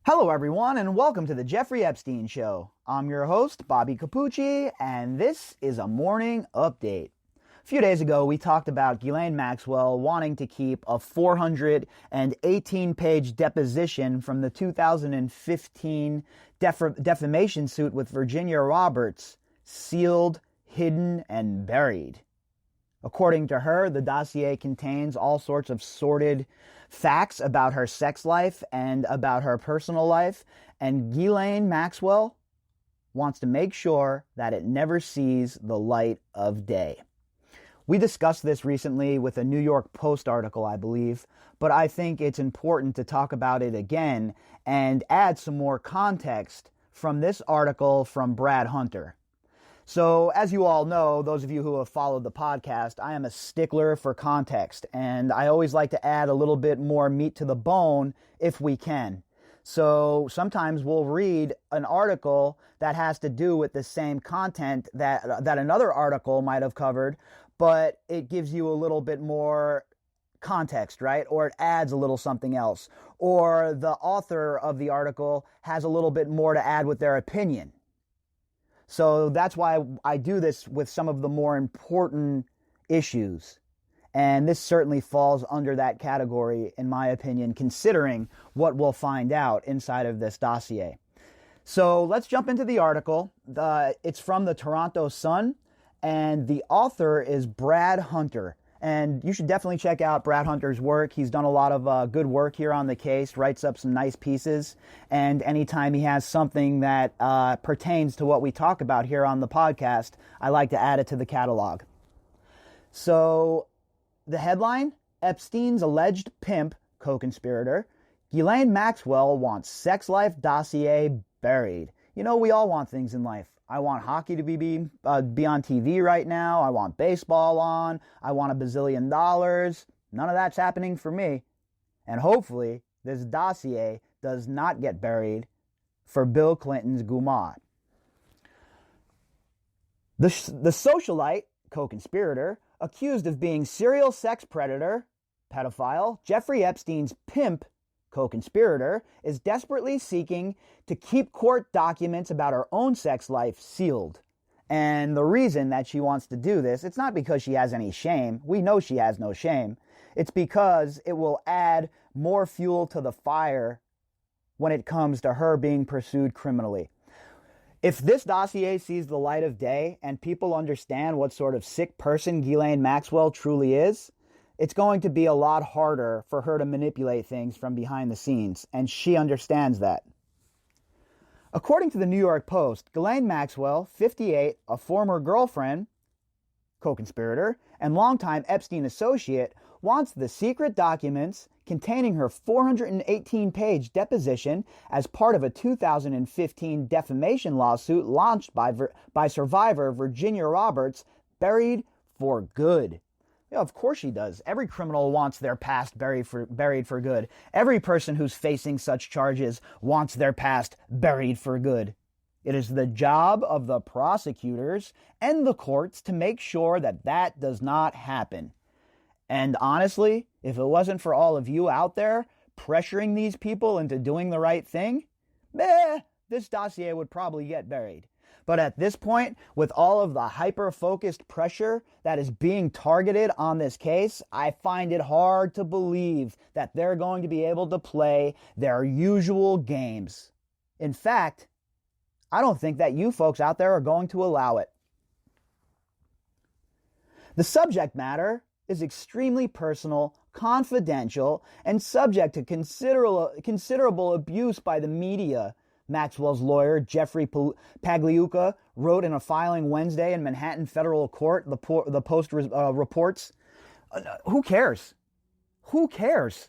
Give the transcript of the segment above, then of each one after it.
Hello, everyone, and welcome to the Jeffrey Epstein Show. I'm your host, Bobbycapucci, and this is a morning update. A few days ago, we talked about Ghislaine Maxwell wanting to keep a 418-page deposition from the 2015 defamation suit with Virginia Roberts sealed, hidden, and buried. According to her, the dossier contains all sorts of sordid facts about her sex life and about her personal life, and Ghislaine Maxwell wants to make sure that it never sees the light of day. We discussed this recently with a New York Post article, I believe, but I think it's important to talk about it again and add some more context from this article from Brad Hunter. So, as you all know, those of you who have followed the podcast, I am a stickler for context, and I always like to add a little bit more meat to the bone if we can. So, sometimes we'll read an article that has to do with the same content that another article might have covered, but it gives you a little bit more context, right? Or it adds a little something else. Or the author of the article has a little bit more to add with their opinion. So that's why I do this with some of the more important issues. And this certainly falls under that category, in my opinion, considering what we'll find out inside of this dossier. So let's jump into the article. It's from the Toronto Sun, and the author is Brad Hunter. And you should definitely check out Brad Hunter's work. He's done a lot of good work here on the case, writes up some nice pieces. And anytime he has something that pertains to what we talk about here on the podcast, I like to add it to the catalog. So the headline, Epstein's alleged pimp, co-conspirator, Ghislaine Maxwell wants sex life dossier buried. You know, we all want things in life. I want hockey to be on TV right now. I want baseball on. I want $1 bazillion. None of that's happening for me. And hopefully, this dossier does not get buried for Bill Clinton's gumad. The socialite, co-conspirator, accused of being serial sex predator, pedophile, Jeffrey Epstein's pimp, co-conspirator, is desperately seeking to keep court documents about her own sex life sealed. And the reason that she wants to do this, it's not because she has any shame. We know she has no shame. It's because it will add more fuel to the fire when it comes to her being pursued criminally. If this dossier sees the light of day and people understand what sort of sick person Ghislaine Maxwell truly is, it's going to be a lot harder for her to manipulate things from behind the scenes, and she understands that. According to the New York Post, Ghislaine Maxwell, 58, a former girlfriend, co-conspirator, and longtime Epstein associate, wants the secret documents containing her 418-page deposition as part of a 2015 defamation lawsuit launched by survivor Virginia Roberts buried for good. Yeah, of course she does. Every criminal wants their past buried for good. Every person who's facing such charges wants their past buried for good. It is the job of the prosecutors and the courts to make sure that that does not happen. And honestly, if it wasn't for all of you out there pressuring these people into doing the right thing, this dossier would probably get buried. But at this point, with all of the hyper-focused pressure that is being targeted on this case, I find it hard to believe that they're going to be able to play their usual games. In fact, I don't think that you folks out there are going to allow it. The subject matter is extremely personal, confidential, and subject to considerable abuse by the media. Maxwell's lawyer, Jeffrey Pagliuca, wrote in a filing Wednesday in Manhattan Federal Court, the Post reports. Who cares? Who cares?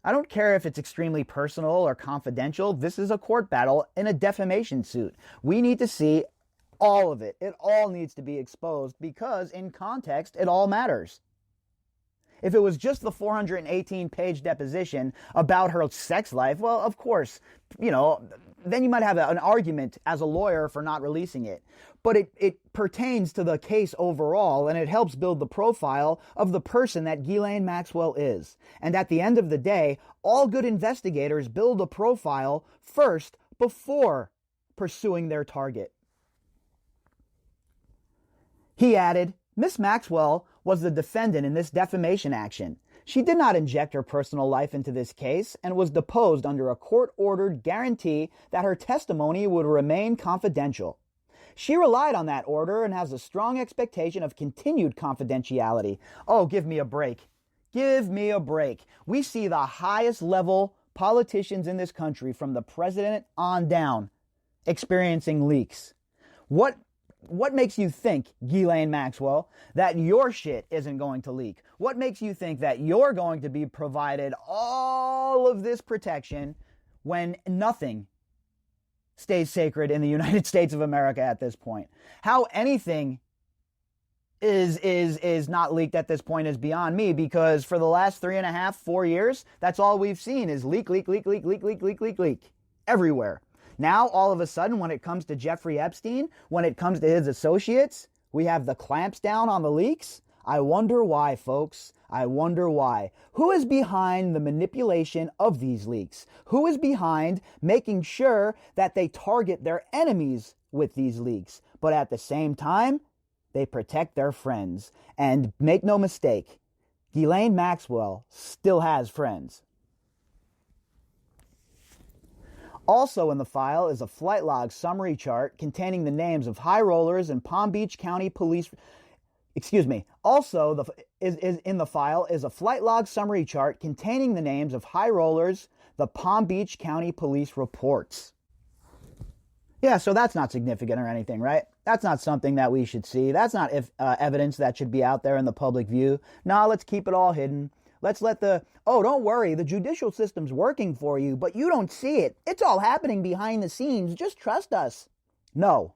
I don't care if it's extremely personal or confidential. This is a court battle in a defamation suit. We need to see all of it. It all needs to be exposed because in context, it all matters. If it was just the 418-page deposition about her sex life, well, of course, then you might have an argument as a lawyer for not releasing it. But it pertains to the case overall, and it helps build the profile of the person that Ghislaine Maxwell is. And at the end of the day, all good investigators build a profile first before pursuing their target. He added, Miss Maxwell was the defendant in this defamation action. She did not inject her personal life into this case and was deposed under a court-ordered guarantee that her testimony would remain confidential. She relied on that order and has a strong expectation of continued confidentiality. Oh, give me a break. Give me a break. We see the highest level politicians in this country, from the president on down, experiencing leaks. What makes you think, Ghislaine Maxwell, that your shit isn't going to leak? What makes you think that you're going to be provided all of this protection when nothing stays sacred in the United States of America at this point? How anything is not leaked at this point is beyond me, because for the last 3.5, 4 years, that's all we've seen is leak everywhere. Now, all of a sudden, when it comes to Jeffrey Epstein, when it comes to his associates, we have the clamps down on the leaks. I wonder why, folks. I wonder why. Who is behind the manipulation of these leaks? Who is behind making sure that they target their enemies with these leaks, but at the same time, they protect their friends? And make no mistake, Ghislaine Maxwell still has friends. Also in the file is a flight log summary chart containing the names of high rollers and Palm Beach County Police. Also in the file is a flight log summary chart containing the names of high rollers, the Palm Beach County Police reports. Yeah, so that's not significant or anything, right? That's not something that we should see. That's not evidence that should be out there in the public view. Nah, let's keep it all hidden. Let's let don't worry, the judicial system's working for you, but you don't see it. It's all happening behind the scenes. Just trust us. No.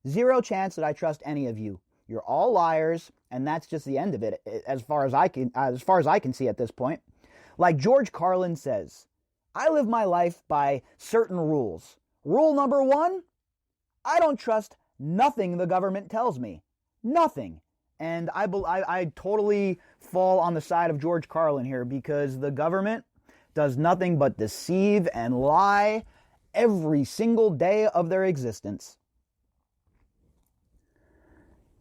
Zero chance that I trust any of you. You're all liars, and that's just the end of it, as far as I can see at this point. Like George Carlin says, I live my life by certain rules. Rule number 1, I don't trust nothing the government tells me. Nothing. And I totally fall on the side of George Carlin here, because the government does nothing but deceive and lie every single day of their existence.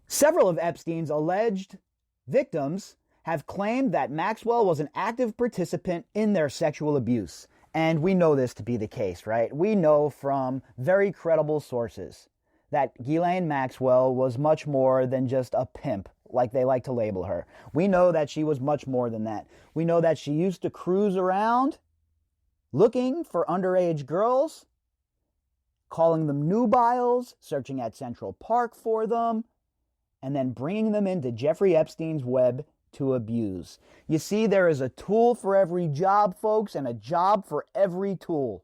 Several of Epstein's alleged victims have claimed that Maxwell was an active participant in their sexual abuse. And we know this to be the case, right? We know from very credible sources that Ghislaine Maxwell was much more than just a pimp, like they like to label her. We know that she was much more than that. We know that she used to cruise around looking for underage girls, calling them nubiles, searching at Central Park for them, and then bringing them into Jeffrey Epstein's web to abuse. You see, there is a tool for every job, folks, and a job for every tool.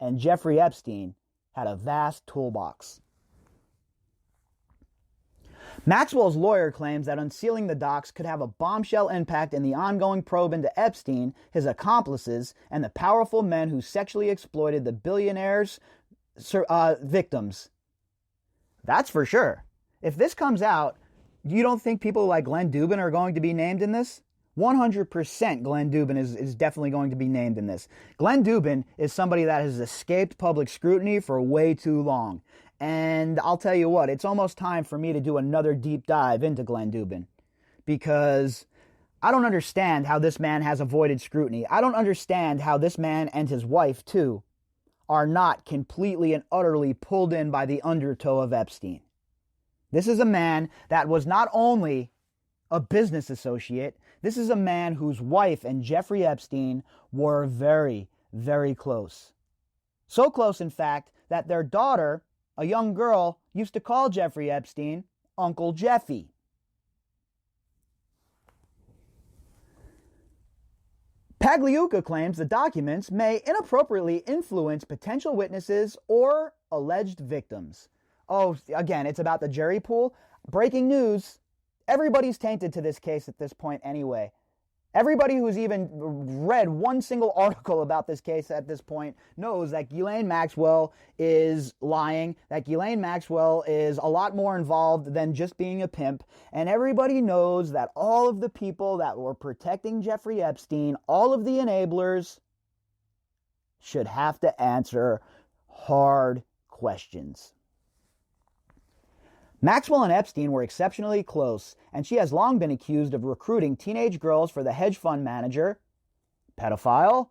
And Jeffrey Epstein had a vast toolbox. Maxwell's lawyer claims that unsealing the docs could have a bombshell impact in the ongoing probe into Epstein, his accomplices, and the powerful men who sexually exploited the billionaire's victims. That's for sure. If this comes out, you don't think people like Glenn Dubin are going to be named in this? 100% Glenn Dubin is definitely going to be named in this. Glenn Dubin is somebody that has escaped public scrutiny for way too long. And I'll tell you what, it's almost time for me to do another deep dive into Glenn Dubin, because I don't understand how this man has avoided scrutiny. I don't understand how this man and his wife, too, are not completely and utterly pulled in by the undertow of Epstein. This is a man that was not only a business associate, this is a man whose wife and Jeffrey Epstein were very, very close. So close, in fact, that their daughter, a young girl, used to call Jeffrey Epstein Uncle Jeffy. Pagliuca claims the documents may inappropriately influence potential witnesses or alleged victims. Oh, again, it's about the jury pool. Breaking news. Everybody's tainted to this case at this point anyway. Everybody who's even read one single article about this case at this point knows that Ghislaine Maxwell is lying, that Ghislaine Maxwell is a lot more involved than just being a pimp, and everybody knows that all of the people that were protecting Jeffrey Epstein, all of the enablers, should have to answer hard questions. Maxwell and Epstein were exceptionally close, and she has long been accused of recruiting teenage girls for the hedge fund manager, pedophile,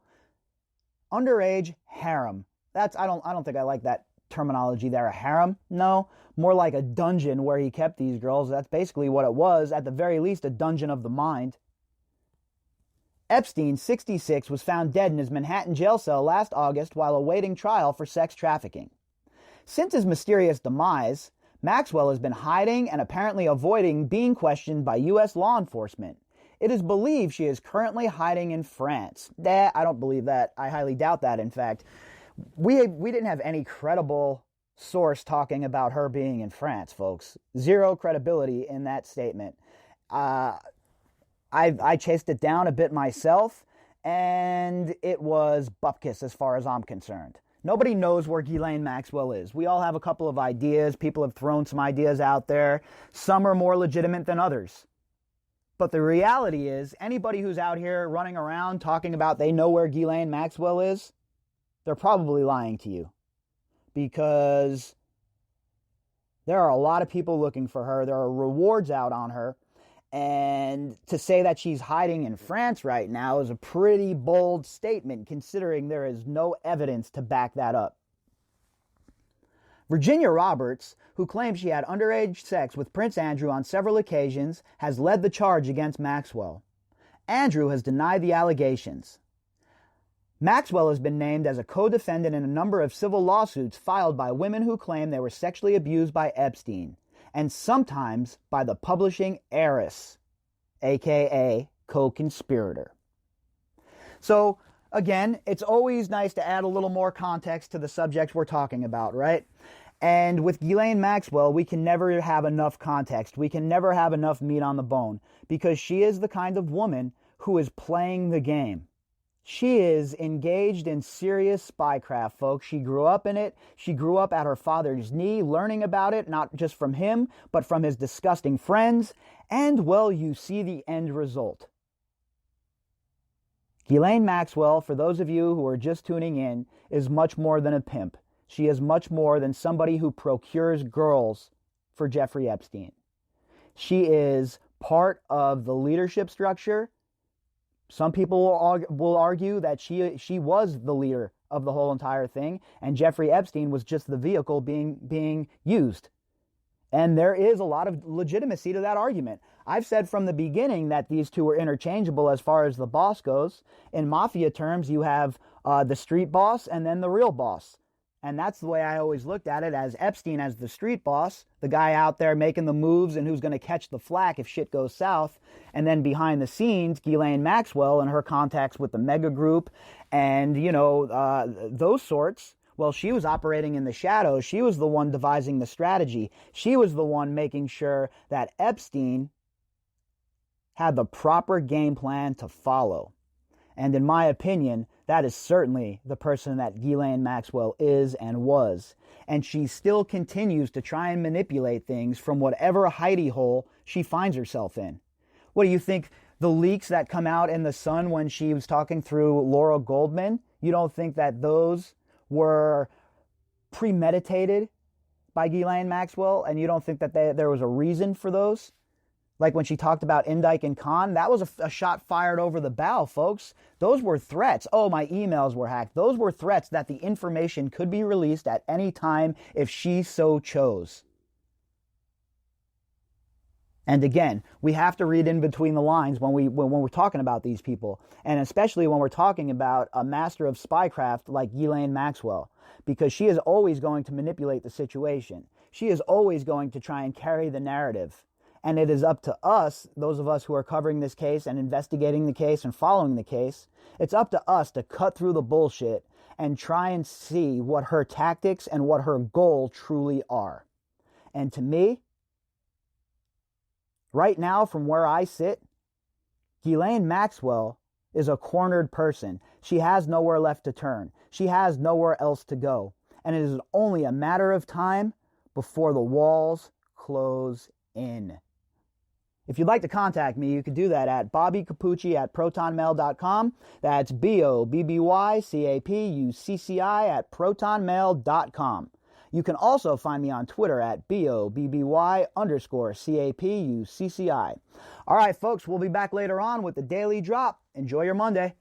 underage harem. I don't think I like that terminology there. A harem? No, more like a dungeon where he kept these girls. That's basically what it was, at the very least a dungeon of the mind. Epstein, 66, was found dead in his Manhattan jail cell last August while awaiting trial for sex trafficking. Since his mysterious demise, Maxwell has been hiding and apparently avoiding being questioned by U.S. law enforcement. It is believed she is currently hiding in France. I don't believe that. I highly doubt that, in fact. We didn't have any credible source talking about her being in France, folks. Zero credibility in that statement. I chased it down a bit myself, and it was bupkis as far as I'm concerned. Nobody knows where Ghislaine Maxwell is. We all have a couple of ideas. People have thrown some ideas out there. Some are more legitimate than others. But the reality is, anybody who's out here running around talking about they know where Ghislaine Maxwell is, they're probably lying to you. Because there are a lot of people looking for her. There are rewards out on her. And to say that she's hiding in France right now is a pretty bold statement, considering there is no evidence to back that up. Virginia Roberts, who claims she had underage sex with Prince Andrew on several occasions, has led the charge against Maxwell. Andrew has denied the allegations. Maxwell has been named as a co-defendant in a number of civil lawsuits filed by women who claim they were sexually abused by Epstein, and sometimes by the publishing heiress, aka co-conspirator. So, again, it's always nice to add a little more context to the subjects we're talking about, right? And with Ghislaine Maxwell, we can never have enough context. We can never have enough meat on the bone, because she is the kind of woman who is playing the game. She is engaged in serious spycraft, folks. She grew up in it. She grew up at her father's knee, learning about it, not just from him, but from his disgusting friends. And, well, you see the end result. Ghislaine Maxwell, for those of you who are just tuning in, is much more than a pimp. She is much more than somebody who procures girls for Jeffrey Epstein. She is part of the leadership structure. Some people will argue that she was the leader of the whole entire thing, and Jeffrey Epstein was just the vehicle being used. And there is a lot of legitimacy to that argument. I've said from the beginning that these two are interchangeable as far as the boss goes. In mafia terms, you have the street boss and then the real boss. And that's the way I always looked at it, as Epstein as the street boss, the guy out there making the moves and who's going to catch the flack if shit goes south. And then behind the scenes, Ghislaine Maxwell and her contacts with the mega group and, those sorts. Well, she was operating in the shadows. She was the one devising the strategy. She was the one making sure that Epstein had the proper game plan to follow. And in my opinion, that is certainly the person that Ghislaine Maxwell is and was. And she still continues to try and manipulate things from whatever hidey hole she finds herself in. What do you think? The leaks that come out in the Sun when she was talking through Laura Goldman, you don't think that those were premeditated by Ghislaine Maxwell? And you don't think that there was a reason for those? Like when she talked about Indike and Khan, that was a shot fired over the bow, folks. Those were threats. Oh, my emails were hacked. Those were threats that the information could be released at any time if she so chose. And again, we have to read in between the lines when we're talking about these people, and especially when we're talking about a master of spycraft like Ghislaine Maxwell, because she is always going to manipulate the situation. She is always going to try and carry the narrative. And it is up to us, those of us who are covering this case and investigating the case and following the case, it's up to us to cut through the bullshit and try and see what her tactics and what her goal truly are. And to me, right now, from where I sit, Ghislaine Maxwell is a cornered person. She has nowhere left to turn. She has nowhere else to go. And it is only a matter of time before the walls close in. If you'd like to contact me, you could do that at bobbycapucci@protonmail.com. That's BOBBYCAPUCCI@protonmail.com. You can also find me on Twitter at BOBBY_CAPUCCI. All right, folks, we'll be back later on with the Daily Drop. Enjoy your Monday.